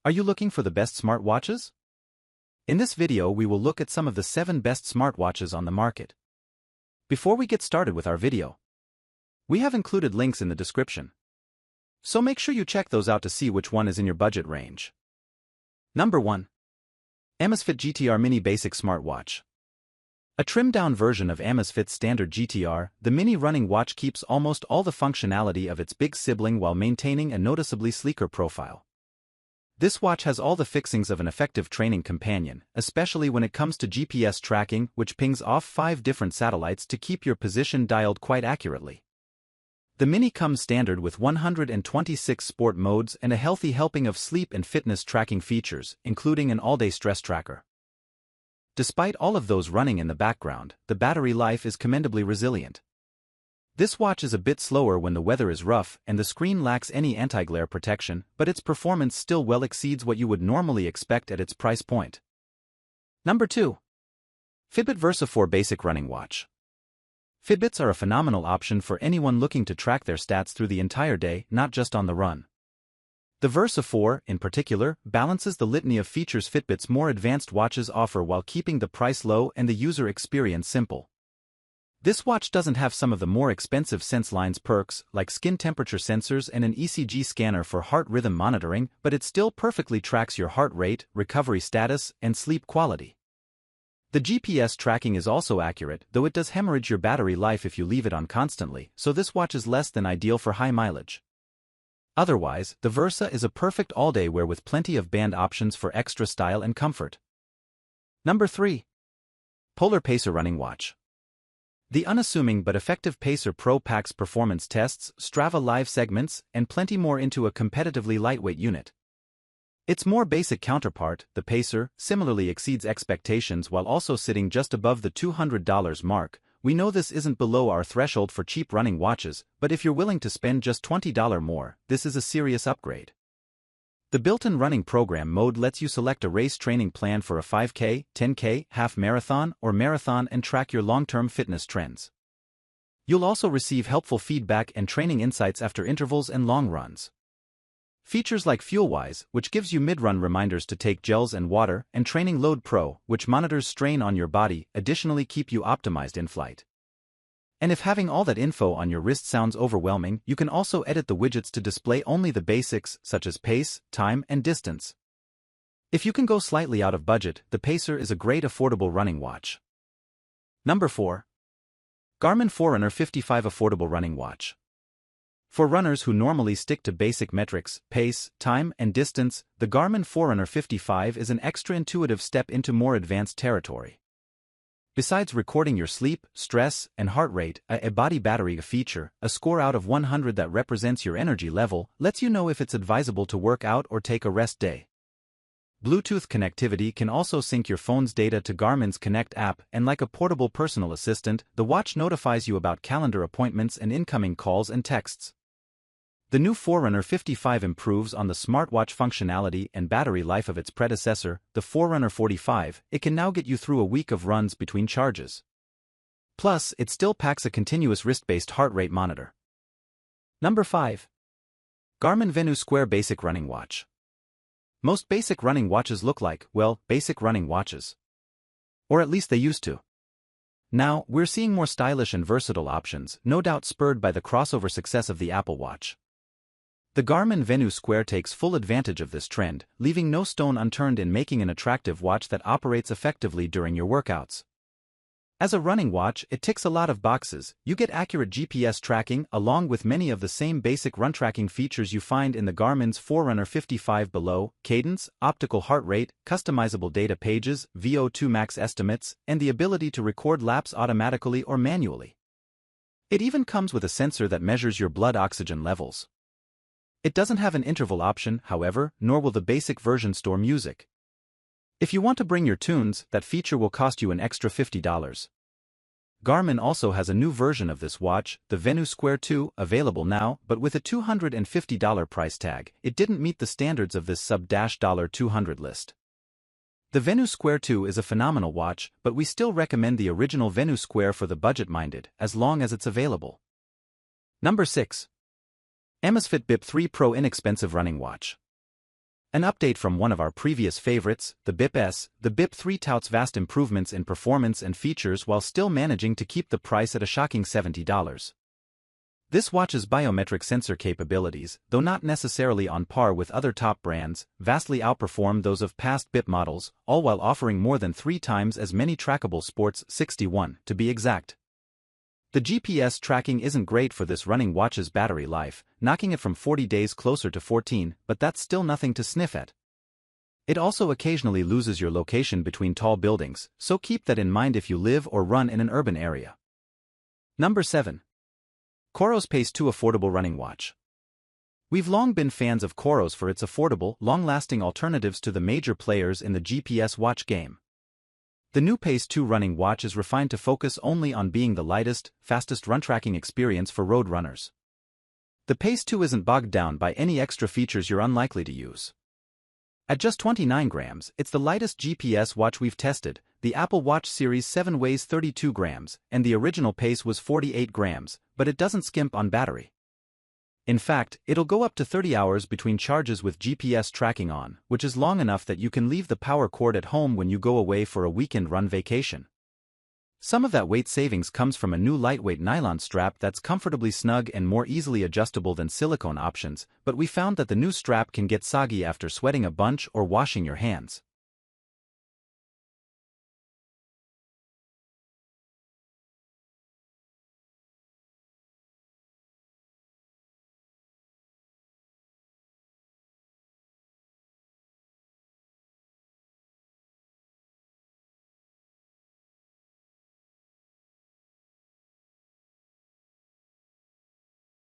Are you looking for the best smartwatches? In this video we will look at some of the 7 best smartwatches on the market. Before we get started with our video, we have included links in the description, so make sure you check those out to see which one is in your budget range. Number 1. Amazfit GTR Mini Basic Smartwatch. A trimmed-down version of Amazfit's standard GTR, the mini running watch keeps almost all the functionality of its big sibling while maintaining a noticeably sleeker profile. This watch has all the fixings of an effective training companion, especially when it comes to GPS tracking, which pings off 5 different satellites to keep your position dialed quite accurately. The Mini comes standard with 126 sport modes and a healthy helping of sleep and fitness tracking features, including an all-day stress tracker. Despite all of those running in the background, the battery life is commendably resilient. This watch is a bit slower when the weather is rough and the screen lacks any anti-glare protection, but its performance still well exceeds what you would normally expect at its price point. Number 2. Fitbit Versa 4 Basic Running Watch. Fitbits are a phenomenal option for anyone looking to track their stats through the entire day, not just on the run. The Versa 4, in particular, balances the litany of features Fitbit's more advanced watches offer while keeping the price low and the user experience simple. This watch doesn't have some of the more expensive SenseLine's perks, like skin temperature sensors and an ECG scanner for heart rhythm monitoring, but it still perfectly tracks your heart rate, recovery status, and sleep quality. The GPS tracking is also accurate, though it does hemorrhage your battery life if you leave it on constantly, so this watch is less than ideal for high mileage. Otherwise, the Versa is a perfect all-day wear with plenty of band options for extra style and comfort. Number 3. Polar Pacer Running Watch. The unassuming but effective Pacer Pro packs performance tests, Strava live segments, and plenty more into a competitively lightweight unit. Its more basic counterpart, the Pacer, similarly exceeds expectations while also sitting just above the $200 mark. We know this isn't below our threshold for cheap running watches, but if you're willing to spend just $20 more, this is a serious upgrade. The built-in running program mode lets you select a race training plan for a 5K, 10K, half marathon, or marathon and track your long-term fitness trends. You'll also receive helpful feedback and training insights after intervals and long runs. Features like FuelWise, which gives you mid-run reminders to take gels and water, and Training Load Pro, which monitors strain on your body, additionally keep you optimized in flight. And if having all that info on your wrist sounds overwhelming, you can also edit the widgets to display only the basics, such as pace, time, and distance. If you can go slightly out of budget, the Pacer is a great affordable running watch. Number 4. Garmin Forerunner 55 Affordable Running Watch. For runners who normally stick to basic metrics, pace, time, and distance, the Garmin Forerunner 55 is an extra intuitive step into more advanced territory. Besides recording your sleep, stress, and heart rate, a body battery feature, a score out of 100 that represents your energy level, lets you know if it's advisable to work out or take a rest day. Bluetooth connectivity can also sync your phone's data to Garmin's Connect app, and like a portable personal assistant, the watch notifies you about calendar appointments and incoming calls and texts. The new Forerunner 55 improves on the smartwatch functionality and battery life of its predecessor, the Forerunner 45. It can now get you through a week of runs between charges. Plus, it still packs a continuous wrist-based heart rate monitor. Number 5. Garmin Venu Square Basic Running Watch. Most basic running watches look like, well, basic running watches. Or at least they used to. Now, we're seeing more stylish and versatile options, no doubt spurred by the crossover success of the Apple Watch. The Garmin Venu Square takes full advantage of this trend, leaving no stone unturned in making an attractive watch that operates effectively during your workouts. As a running watch, it ticks a lot of boxes. You get accurate GPS tracking, along with many of the same basic run tracking features you find in the Garmin's Forerunner 55 below: cadence, optical heart rate, customizable data pages, VO2 max estimates, and the ability to record laps automatically or manually. It even comes with a sensor that measures your blood oxygen levels. It doesn't have an interval option, however, nor will the basic version store music. If you want to bring your tunes, that feature will cost you an extra $50. Garmin also has a new version of this watch, the Venu Square 2, available now, but with a $250 price tag. It didn't meet the standards of this sub-$200 list. The Venu Square 2 is a phenomenal watch, but we still recommend the original Venu Square for the budget-minded, as long as it's available. Number 6. Amazfit Bip 3 Pro Inexpensive Running Watch. An update from one of our previous favorites, the BIP S. The BIP 3 touts vast improvements in performance and features while still managing to keep the price at a shocking $70. This watch's biometric sensor capabilities, though not necessarily on par with other top brands, vastly outperform those of past BIP models, all while offering more than 3 times as many trackable sports, 61 to be exact. The GPS tracking isn't great for this running watch's battery life, knocking it from 40 days closer to 14, but that's still nothing to sniff at. It also occasionally loses your location between tall buildings, so keep that in mind if you live or run in an urban area. Number 7. Coros Pace 2 Affordable Running Watch. We've long been fans of Coros for its affordable, long-lasting alternatives to the major players in the GPS watch game. The new Pace 2 running watch is refined to focus only on being the lightest, fastest run-tracking experience for road runners. The Pace 2 isn't bogged down by any extra features you're unlikely to use. At just 29 grams, it's the lightest GPS watch we've tested. The Apple Watch Series 7 weighs 32 grams, and the original Pace was 48 grams, but it doesn't skimp on battery. In fact, it'll go up to 30 hours between charges with GPS tracking on, which is long enough that you can leave the power cord at home when you go away for a weekend run vacation. Some of that weight savings comes from a new lightweight nylon strap that's comfortably snug and more easily adjustable than silicone options, but we found that the new strap can get soggy after sweating a bunch or washing your hands.